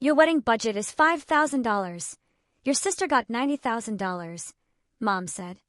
Your wedding budget is $5,000. Your sister got $90,000, Mom said.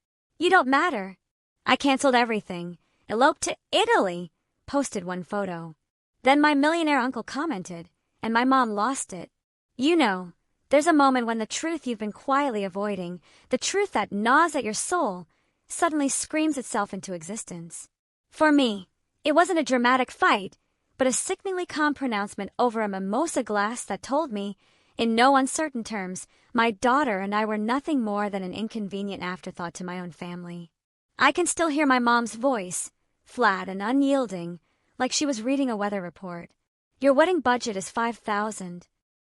You don't matter. I canceled everything, eloped to Italy, posted one photo. Then my millionaire uncle commented, and my mom lost it. You know, there's a moment when the truth you've been quietly avoiding, the truth that gnaws at your soul, suddenly screams itself into existence. For me, it wasn't a dramatic fight, but a sickeningly calm pronouncement over a mimosa glass that told me, in no uncertain terms, my daughter and I were nothing more than an inconvenient afterthought to my own family. I can still hear my mom's voice, flat and unyielding, like she was reading a weather report. Your wedding budget is $5,000.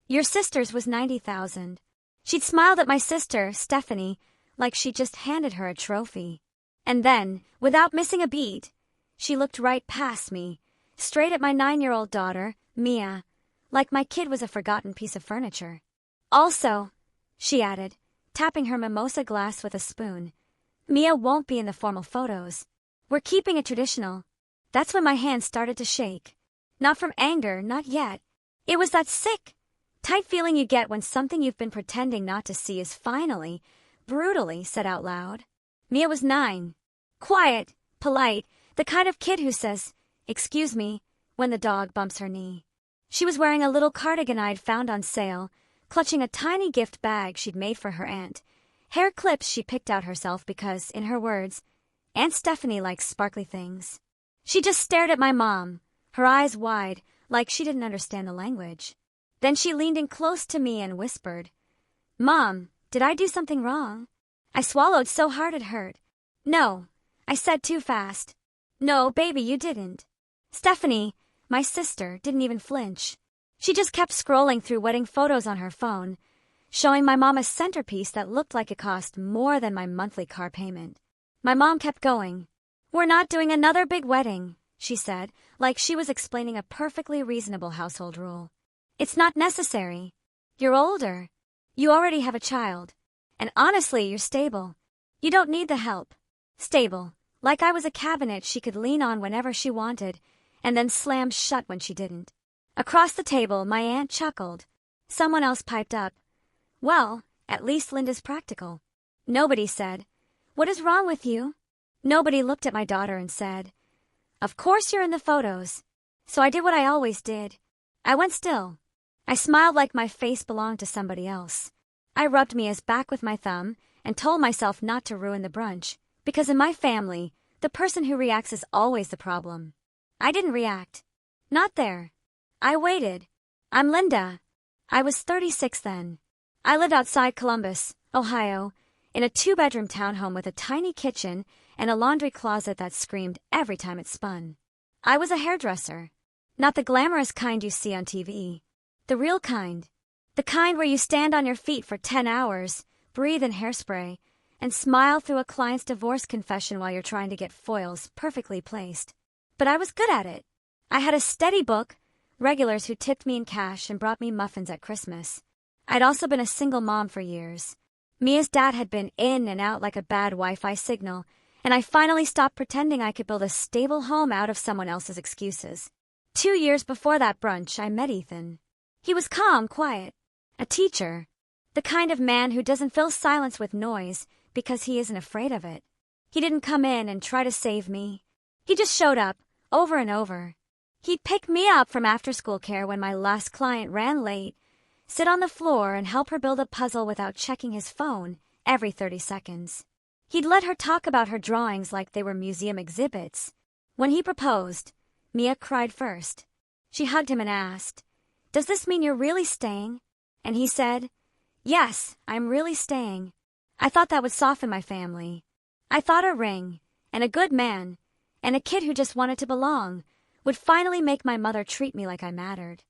Your sister's was $90,000. She'd smiled at my sister, Stephanie, like she'd just handed her a trophy. And then, without missing a beat, she looked right past me, straight at my 9-year-old daughter, Mia, like my kid was a forgotten piece of furniture. Also, she added, tapping her mimosa glass with a spoon, Mia won't be in the formal photos. We're keeping it traditional. That's when my hand started to shake. Not from anger, not yet. It was that sick, tight feeling you get when something you've been pretending not to see is finally, brutally said out loud. Mia was 9. Quiet, polite, the kind of kid who says, "Excuse me," when the dog bumps her knee. She was wearing a little cardigan I'd found on sale, clutching a tiny gift bag she'd made for her aunt. Hair clips she picked out herself because, in her words, Aunt Stephanie likes sparkly things. She just stared at my mom, her eyes wide, like she didn't understand the language. Then she leaned in close to me and whispered, "Mom, did I do something wrong?" I swallowed so hard it hurt. "No," I said too fast. "No, baby, you didn't." Stephanie, my sister, didn't even flinch. She just kept scrolling through wedding photos on her phone, showing my mom a centerpiece that looked like it cost more than my monthly car payment. My mom kept going. "We're not doing another big wedding," she said, like she was explaining a perfectly reasonable household rule. "It's not necessary. You're older. You already have a child. And honestly, you're stable. You don't need the help." Stable, like I was a cabinet she could lean on whenever she wanted, and then slam shut when she didn't. Across the table, my aunt chuckled. Someone else piped up, "Well, at least Linda's practical." Nobody said, "What is wrong with you?" Nobody looked at my daughter and said, "Of course you're in the photos." So I did what I always did. I went still. I smiled like my face belonged to somebody else. I rubbed Mia's back with my thumb and told myself not to ruin the brunch, because in my family, the person who reacts is always the problem. I didn't react. Not there. I waited. I'm Linda. I was 36 then. I lived outside Columbus, Ohio, in a 2-bedroom townhome with a tiny kitchen and a laundry closet that screamed every time it spun. I was a hairdresser. Not the glamorous kind you see on TV. The real kind. The kind where you stand on your feet for 10 hours, breathe in hairspray, and smile through a client's divorce confession while you're trying to get foils perfectly placed. But I was good at it. I had a steady book, regulars who tipped me in cash and brought me muffins at Christmas. I'd also been a single mom for years. Mia's dad had been in and out like a bad Wi-Fi signal, and I finally stopped pretending I could build a stable home out of someone else's excuses. 2 years before that brunch, I met Ethan. He was calm, quiet. A teacher. The kind of man who doesn't fill silence with noise because he isn't afraid of it. He didn't come in and try to save me. He just showed up, over and over. He'd pick me up from after-school care when my last client ran late, sit on the floor and help her build a puzzle without checking his phone every 30 seconds. He'd let her talk about her drawings like they were museum exhibits. When he proposed, Mia cried first. She hugged him and asked, "Does this mean you're really staying?" And he said, "Yes, I'm really staying." I thought that would soften my family. I thought a ring, and a good man, and a kid who just wanted to belong would finally make my mother treat me like I mattered.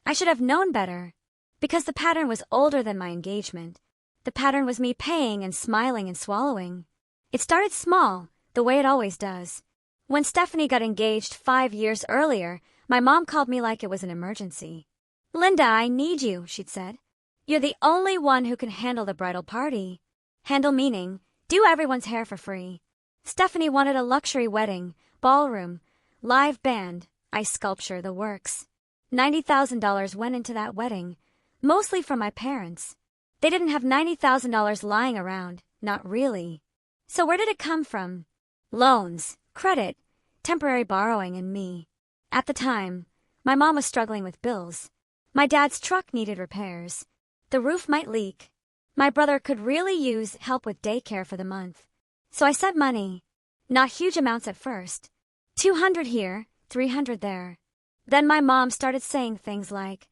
I should have known better, because the pattern was older than my engagement. The pattern was me paying and smiling and swallowing. It started small, the way it always does. When Stephanie got engaged 5 years earlier, my mom called me like it was an emergency. "Linda, I need you," she'd said. "You're the only one who can handle the bridal party." Handle meaning, do everyone's hair for free. Stephanie wanted a luxury wedding, ballroom, live band, ice sculpture, the works. $90,000 went into that wedding, Mostly from my parents. They didn't have $90,000 lying around, not really. So where did it come from? Loans, credit, temporary borrowing, and me. At the time, my mom was struggling with bills. My dad's truck needed repairs. The roof might leak. My brother could really use help with daycare for the month. So I said money. Not huge amounts at first. 200 here, 300 there. Then my mom started saying things like,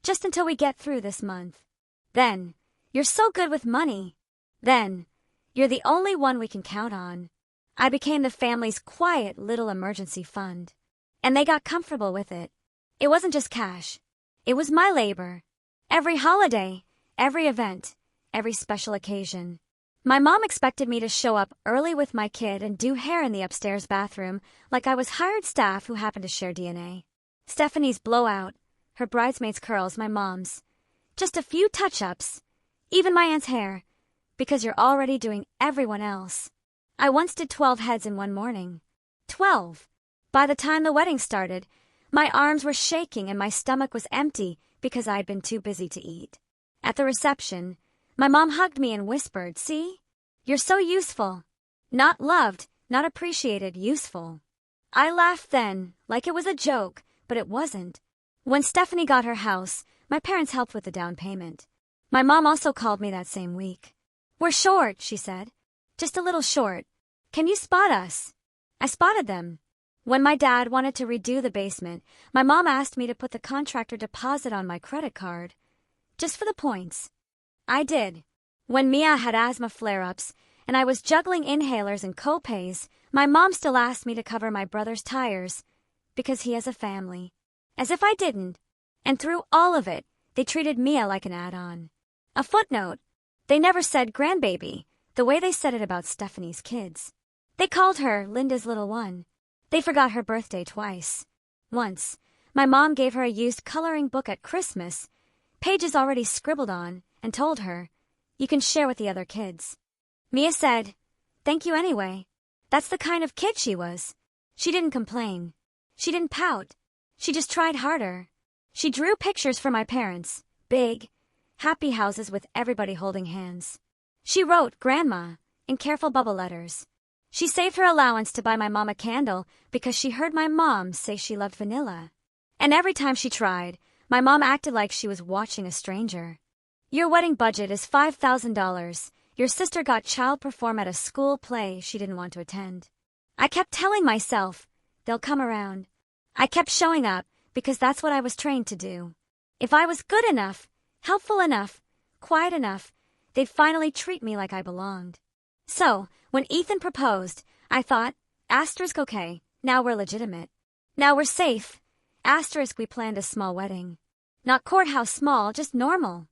just until we get through this month. Then, you're so good with money. Then, you're the only one we can count on. I became the family's quiet little emergency fund. And they got comfortable with it. It wasn't just cash. It was my labor. Every holiday, every event, every special occasion. My mom expected me to show up early with my kid and do hair in the upstairs bathroom like I was hired staff who happened to share DNA. Stephanie's blowout, her bridesmaid's curls, my mom's. Just a few touch-ups, even my aunt's hair, because you're already doing everyone else. I once did 12 heads in one morning. 12. By the time the wedding started, my arms were shaking and my stomach was empty because I'd been too busy to eat. At the reception, my mom hugged me and whispered, "See? You're so useful. Not loved, not appreciated, useful." I laughed then, like it was a joke, but it wasn't. When Stephanie got her house, my parents helped with the down payment. My mom also called me that same week. "We're short," she said. "Just a little short. Can you spot us?" I spotted them. When my dad wanted to redo the basement, my mom asked me to put the contractor deposit on my credit card. Just for the points. I did. When Mia had asthma flare-ups and I was juggling inhalers and co-pays, my mom still asked me to cover my brother's tires because he has a family. As if I didn't. And through all of it, they treated Mia like an add-on. A footnote. They never said grandbaby, the way they said it about Stephanie's kids. They called her Linda's little one. They forgot her birthday twice. Once, my mom gave her a used coloring book at Christmas, pages already scribbled on, and told her, "You can share with the other kids." Mia said, "Thank you anyway." That's the kind of kid she was. She didn't complain. She didn't pout. She just tried harder. She drew pictures for my parents, big, happy houses with everybody holding hands. She wrote "Grandma" in careful bubble letters. She saved her allowance to buy my mom a candle because she heard my mom say she loved vanilla. And every time she tried, my mom acted like she was watching a stranger. "Your wedding budget is $5,000. Your sister got child perform at a school play she didn't want to attend." I kept telling myself, they'll come around. I kept showing up because that's what I was trained to do. If I was good enough, helpful enough, quiet enough, they'd finally treat me like I belonged. So, when Ethan proposed, I thought, asterisk okay, now we're legitimate. Now we're safe. Asterisk we planned a small wedding. Not courthouse small, just normal.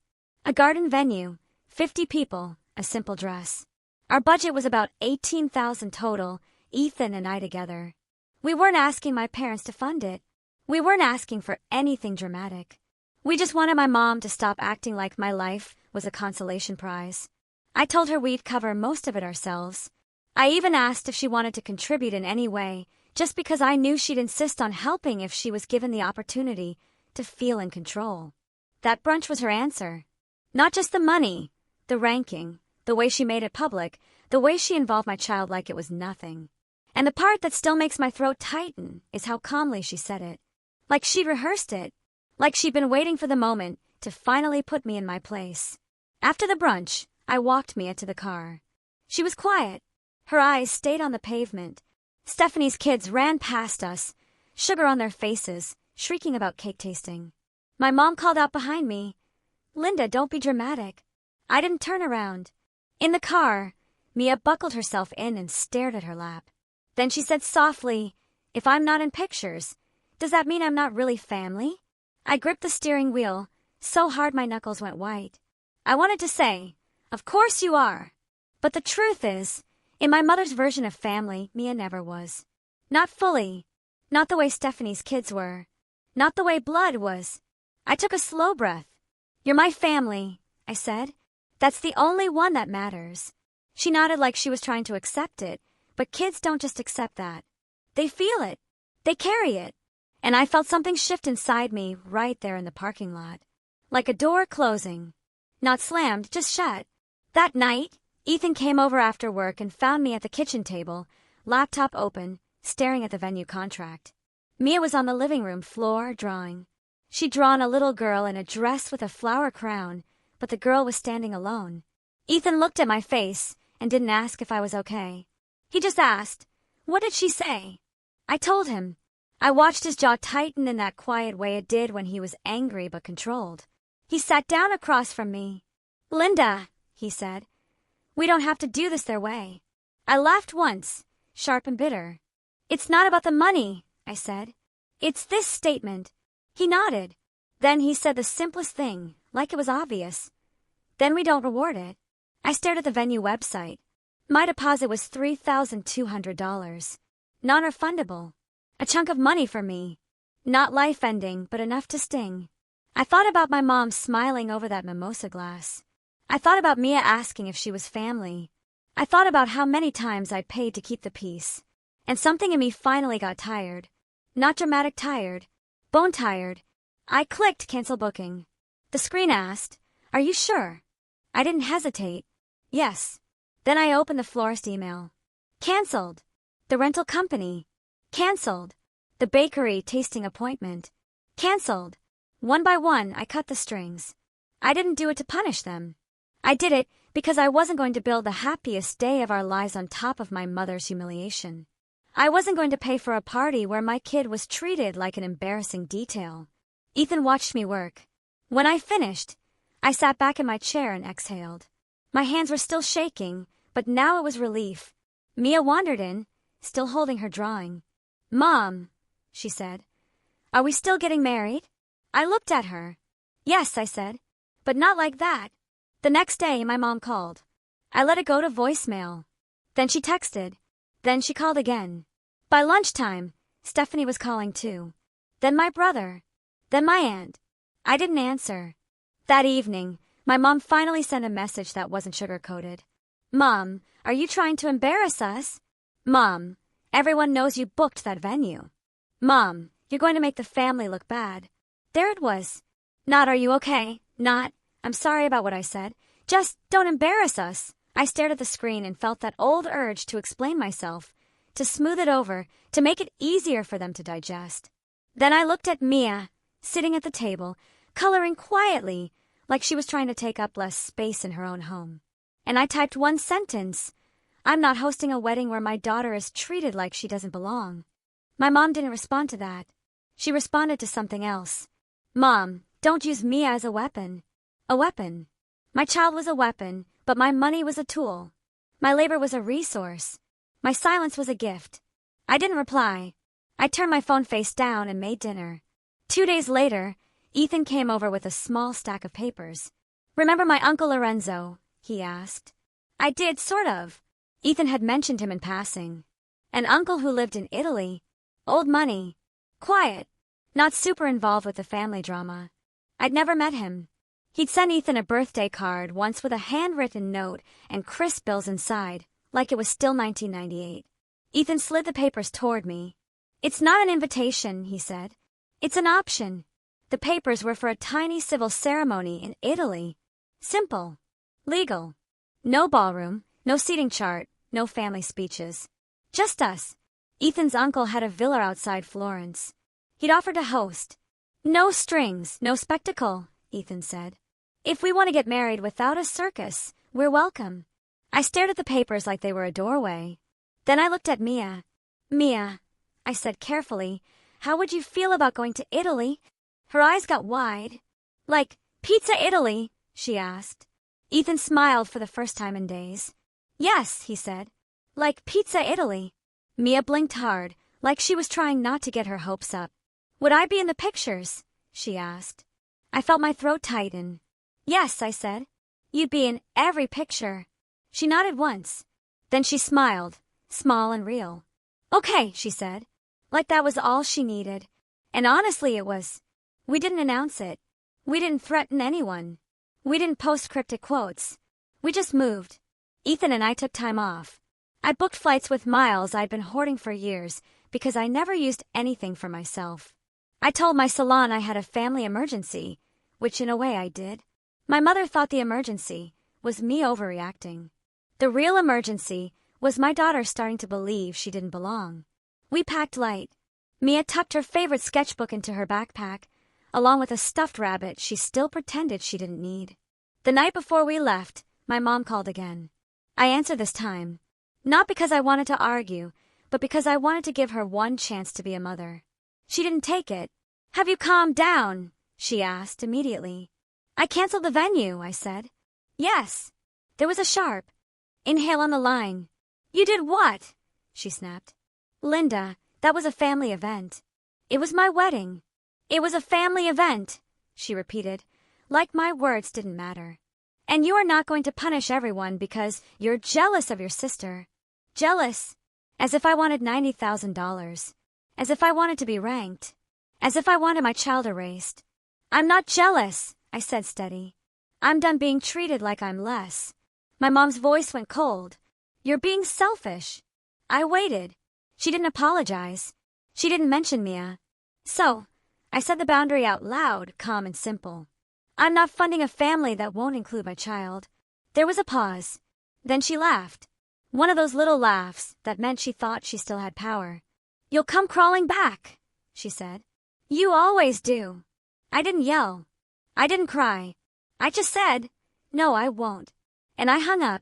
A garden venue, 50 people, a simple dress. Our budget was about $18,000 total, Ethan and I together. We weren't asking my parents to fund it. We weren't asking for anything dramatic. We just wanted my mom to stop acting like my life was a consolation prize. I told her we'd cover most of it ourselves. I even asked if she wanted to contribute in any way, just because I knew she'd insist on helping if she was given the opportunity to feel in control. That brunch was her answer. Not just the money, the ranking, the way she made it public, the way she involved my child like it was nothing. And the part that still makes my throat tighten is how calmly she said it. Like she'd rehearsed it. Like she'd been waiting for the moment to finally put me in my place. After the brunch, I walked Mia to the car. She was quiet. Her eyes stayed on the pavement. Stephanie's kids ran past us, sugar on their faces, shrieking about cake tasting. My mom called out behind me, "Linda, don't be dramatic." I didn't turn around. In the car, Mia buckled herself in and stared at her lap. Then she said softly, "If I'm not in pictures, does that mean I'm not really family?" I gripped the steering wheel, so hard my knuckles went white. I wanted to say, "Of course you are." But the truth is, in my mother's version of family, Mia never was. Not fully. Not the way Stephanie's kids were. Not the way blood was. I took a slow breath. "You're my family," I said. "That's the only one that matters." She nodded like she was trying to accept it, but kids don't just accept that. They feel it. They carry it. And I felt something shift inside me right there in the parking lot. like a door closing. Not slammed, just shut. That night, Ethan came over after work and found me at the kitchen table, laptop open, staring at the venue contract. Mia was on the living room floor, drawing. She'd drawn a little girl in a dress with a flower crown, but the girl was standing alone. Ethan looked at my face and didn't ask if I was okay. He just asked, "What did she say?" I told him. I watched his jaw tighten in that quiet way it did when he was angry but controlled. He sat down across from me. "Linda," he said, "we don't have to do this their way." I laughed once, sharp and bitter. "It's not about the money," I said. "It's this statement." He nodded. Then he said the simplest thing, like it was obvious. "Then we don't reward it." I stared at the venue website. My deposit was $3,200. Non-refundable. A chunk of money for me. Not life-ending, but enough to sting. I thought about my mom smiling over that mimosa glass. I thought about Mia asking if she was family. I thought about how many times I'd paid to keep the peace. And something in me finally got tired. Not dramatic tired. Bone tired. I clicked cancel booking. The screen asked, "Are you sure?" I didn't hesitate. Yes. Then I opened the florist email. Cancelled. The rental company. Cancelled. The bakery tasting appointment. Cancelled. One by one, I cut the strings. I didn't do it to punish them. I did it because I wasn't going to build the happiest day of our lives on top of my mother's humiliation. I wasn't going to pay for a party where my kid was treated like an embarrassing detail. Ethan watched me work. When I finished, I sat back in my chair and exhaled. My hands were still shaking, but now it was relief. Mia wandered in, still holding her drawing. "Mom," she said, "are we still getting married?" I looked at her. "Yes," I said, "but not like that." The next day, my mom called. I let it go to voicemail. Then she texted. Then she called again. By lunchtime, Stephanie was calling too. Then my brother. Then my aunt. I didn't answer. That evening, my mom finally sent a message that wasn't sugar-coated. "Mom, are you trying to embarrass us?" "Mom, everyone knows you booked that venue." "Mom, you're going to make the family look bad." There it was. Not "Are you okay?" Not "I'm sorry about what I said." Just "Don't embarrass us." I stared at the screen and felt that old urge to explain myself, to smooth it over, to make it easier for them to digest. Then I looked at Mia, sitting at the table, coloring quietly, like she was trying to take up less space in her own home. And I typed one sentence. "I'm not hosting a wedding where my daughter is treated like she doesn't belong." My mom didn't respond to that. She responded to something else. "Mom, don't use Mia as a weapon." A weapon. My child was a weapon, but my money was a tool. My labor was a resource. My silence was a gift. I didn't reply. I turned my phone face down and made dinner. 2 days later, Ethan came over with a small stack of papers. "Remember my Uncle Lorenzo?" he asked. I did, sort of. Ethan had mentioned him in passing. An uncle who lived in Italy. Old money. Quiet. Not super involved with the family drama. I'd never met him. He'd sent Ethan a birthday card once with a handwritten note and crisp bills inside, like it was still 1998. Ethan slid the papers toward me. "It's not an invitation," he said. "It's an option." The papers were for a tiny civil ceremony in Italy. Simple. Legal. No ballroom, no seating chart, no family speeches. Just us. Ethan's uncle had a villa outside Florence. He'd offered to host. "No strings, no spectacle," Ethan said. "If we want to get married without a circus, we're welcome." I stared at the papers like they were a doorway. Then I looked at Mia. "Mia," I said carefully, "how would you feel about going to Italy?" Her eyes got wide. "Like Pizza Italy?" she asked. Ethan smiled for the first time in days. "Yes," he said. "Like Pizza Italy." Mia blinked hard, like she was trying not to get her hopes up. "Would I be in the pictures?" she asked. I felt my throat tighten. "Yes," I said. "You'd be in every picture." She nodded once. Then she smiled, small and real. "Okay," she said. Like that was all she needed. And honestly it was. We didn't announce it. We didn't threaten anyone. We didn't post cryptic quotes. We just moved. Ethan and I took time off. I booked flights with miles I'd been hoarding for years because I never used anything for myself. I told my salon I had a family emergency, which in a way I did. My mother thought the emergency was me overreacting. The real emergency was my daughter starting to believe she didn't belong. We packed light. Mia tucked her favorite sketchbook into her backpack, along with a stuffed rabbit she still pretended she didn't need. The night before we left, my mom called again. I answered this time, not because I wanted to argue, but because I wanted to give her one chance to be a mother. She didn't take it. "Have you calmed down?" she asked immediately. "I canceled the venue," I said. "Yes." There was a sharp inhale on the line. "You did what?" she snapped. "Linda, that was a family event." "It was my wedding." "It was a family event," she repeated, like my words didn't matter. "And you are not going to punish everyone because you're jealous of your sister." Jealous? As if I wanted $90,000. As if I wanted to be ranked. As if I wanted my child erased. "I'm not jealous," I said steady. "I'm done being treated like I'm less." My mom's voice went cold. "You're being selfish." I waited. She didn't apologize. She didn't mention Mia. So, I said the boundary out loud, calm and simple. "I'm not funding a family that won't include my child." There was a pause. Then she laughed. One of those little laughs that meant she thought she still had power. "You'll come crawling back," she said. "You always do." I didn't yell. I didn't cry. I just said, "No, I won't." And I hung up.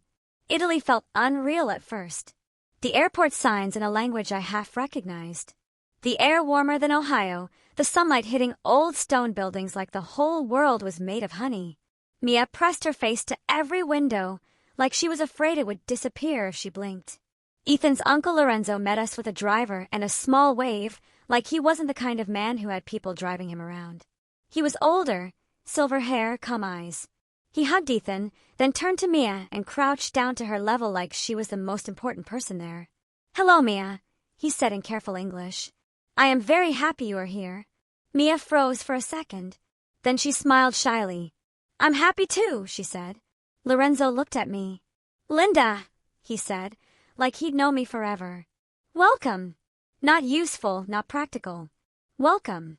Italy felt unreal at first. The airport signs in a language I half recognized. The air warmer than Ohio, the sunlight hitting old stone buildings like the whole world was made of honey. Mia pressed her face to every window, like she was afraid it would disappear if she blinked. Ethan's uncle Lorenzo met us with a driver and a small wave, like he wasn't the kind of man who had people driving him around. He was older, silver hair, calm eyes. He hugged Ethan, then turned to Mia and crouched down to her level like she was the most important person there. "Hello, Mia," he said in careful English. "I am very happy you are here." Mia froze for a second. Then she smiled shyly. "I'm happy too," she said. Lorenzo looked at me. "Linda," he said, like he'd known me forever. "Welcome." Not useful, not practical. Welcome.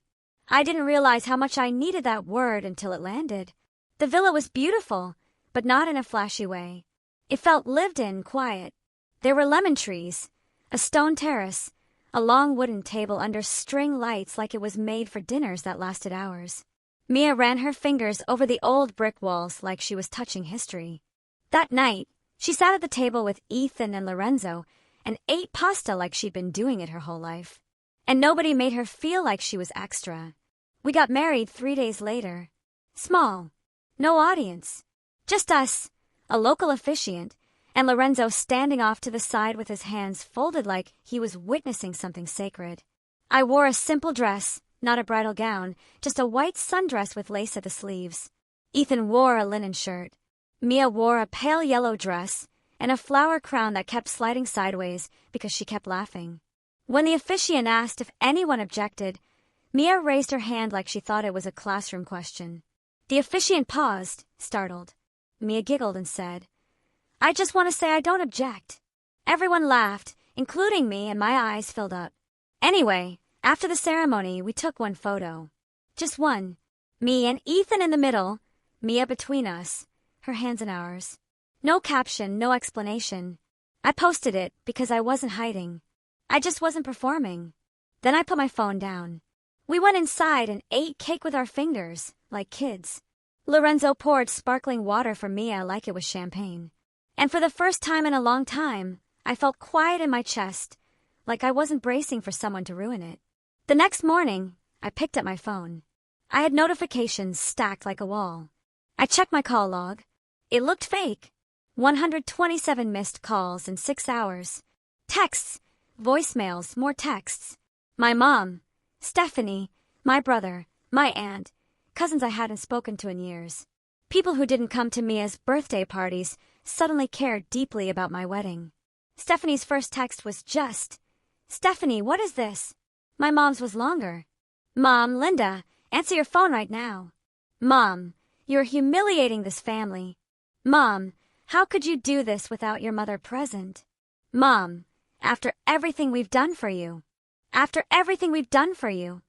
I didn't realize how much I needed that word until it landed. The villa was beautiful, but not in a flashy way. It felt lived in, quiet. There were lemon trees, a stone terrace, a long wooden table under string lights like it was made for dinners that lasted hours. Mia ran her fingers over the old brick walls like she was touching history. That night, she sat at the table with Ethan and Lorenzo and ate pasta like she'd been doing it her whole life. And nobody made her feel like she was extra. We got married 3 days later. Small. No audience. Just us, a local officiant, and Lorenzo standing off to the side with his hands folded like he was witnessing something sacred. I wore a simple dress, not a bridal gown, just a white sundress with lace at the sleeves. Ethan wore a linen shirt. Mia wore a pale yellow dress and a flower crown that kept sliding sideways because she kept laughing. When the officiant asked if anyone objected, Mia raised her hand like she thought it was a classroom question. The officiant paused, startled. Mia giggled and said, "I just want to say I don't object." Everyone laughed, including me, and my eyes filled up. Anyway, after the ceremony, we took one photo. Just one. Me and Ethan in the middle, Mia between us, her hands in ours. No caption, no explanation. I posted it because I wasn't hiding. I just wasn't performing. Then I put my phone down. We went inside and ate cake with our fingers, like kids. Lorenzo poured sparkling water for Mia like it was champagne. And for the first time in a long time, I felt quiet in my chest, like I wasn't bracing for someone to ruin it. The next morning, I picked up my phone. I had notifications stacked like a wall. I checked my call log. It looked fake. 127 missed calls in 6 hours. Texts, voicemails, more texts. My mom, Stephanie, my brother, my aunt, cousins I hadn't spoken to in years. People who didn't come to Mia's birthday parties suddenly cared deeply about my wedding. Stephanie's first text was just, "Stephanie, what is this?" My mom's was longer. "Mom, Linda, answer your phone right now." "Mom, you're humiliating this family." "Mom, how could you do this without your mother present?" "Mom, after everything we've done for you. After everything we've done for you."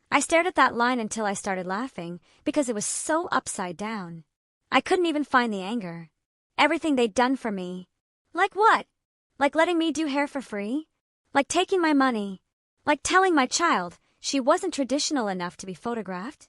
I stared at that line until I started laughing because it was so upside down. I couldn't even find the anger. Everything they'd done for me. Like what? Like letting me do hair for free? Like taking my money? Like telling my child she wasn't traditional enough to be photographed?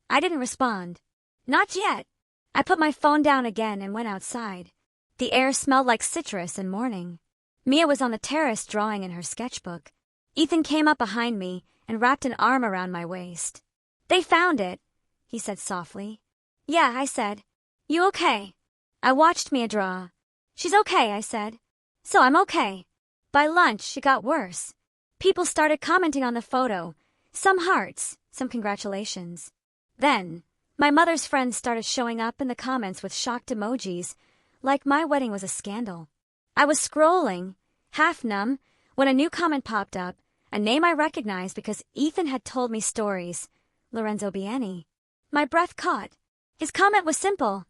I didn't respond. Not yet. I put my phone down again and went outside. The air smelled like citrus and morning. Mia was on the terrace drawing in her sketchbook. Ethan came up behind me and wrapped an arm around my waist. They found it, he said softly. Yeah, I said. You okay? I watched Mia draw. She's okay, I said. So I'm okay. By lunch, it got worse. People started commenting on the photo. Some hearts, some congratulations. Then, my mother's friends started showing up in the comments with shocked emojis, like my wedding was a scandal. I was scrolling, half numb, when a new comment popped up, a name I recognized because Ethan had told me stories. Lorenzo Bianchi. My breath caught. His comment was simple.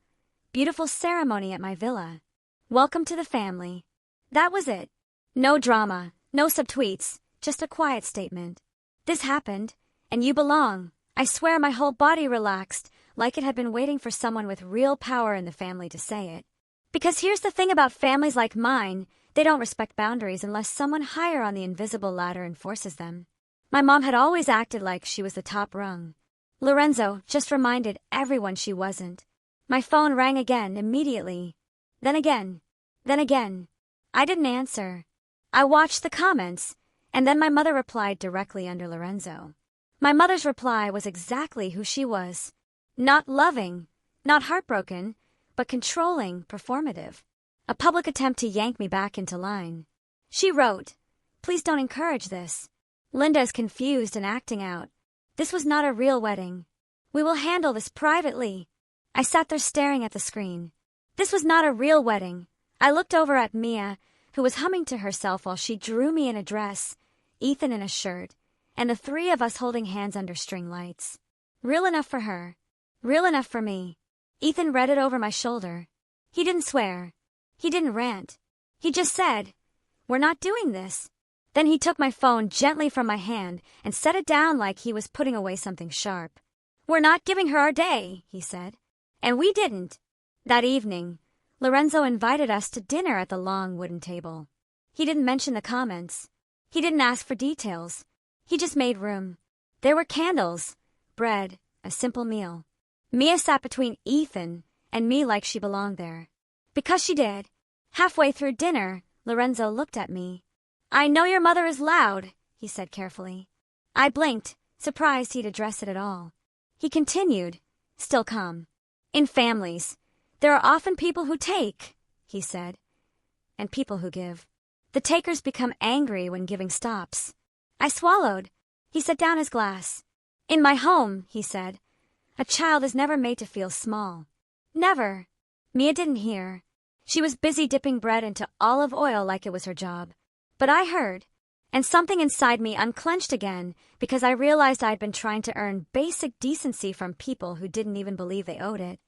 Beautiful ceremony at my villa. Welcome to the family. That was it. No drama, no subtweets, just a quiet statement. This happened, and you belong. I swear my whole body relaxed, like it had been waiting for someone with real power in the family to say it. Because here's the thing about families like mine, they don't respect boundaries unless someone higher on the invisible ladder enforces them. My mom had always acted like she was the top rung. Lorenzo just reminded everyone she wasn't. My phone rang again immediately. Then again. Then again. I didn't answer. I watched the comments, and then my mother replied directly under Lorenzo. My mother's reply was exactly who she was. Not loving, not heartbroken, but controlling, performative. A public attempt to yank me back into line. She wrote, "Please don't encourage this. Linda is confused and acting out. This was not a real wedding. We will handle this privately." I sat there staring at the screen. This was not a real wedding. I looked over at Mia, who was humming to herself while she drew me in a dress, Ethan in a shirt, and the three of us holding hands under string lights. Real enough for her. Real enough for me. Ethan read it over my shoulder. He didn't swear. He didn't rant. He just said, "We're not doing this." Then he took my phone gently from my hand and set it down like he was putting away something sharp. "We're not giving her our day," he said. And we didn't. That evening, Lorenzo invited us to dinner at the long wooden table. He didn't mention the comments. He didn't ask for details. He just made room. There were candles, bread, a simple meal. Mia sat between Ethan and me like she belonged there. Because she did. Halfway through dinner, Lorenzo looked at me. "I know your mother is loud," he said carefully. I blinked, surprised he'd address it at all. He continued, still calm. "In families, there are often people who take," he said, "and people who give. The takers become angry when giving stops." I swallowed. He set down his glass. "In my home," he said, "a child is never made to feel small. Never." Mia didn't hear. She was busy dipping bread into olive oil like it was her job. But I heard, and something inside me unclenched again because I realized I'd been trying to earn basic decency from people who didn't even believe they owed it.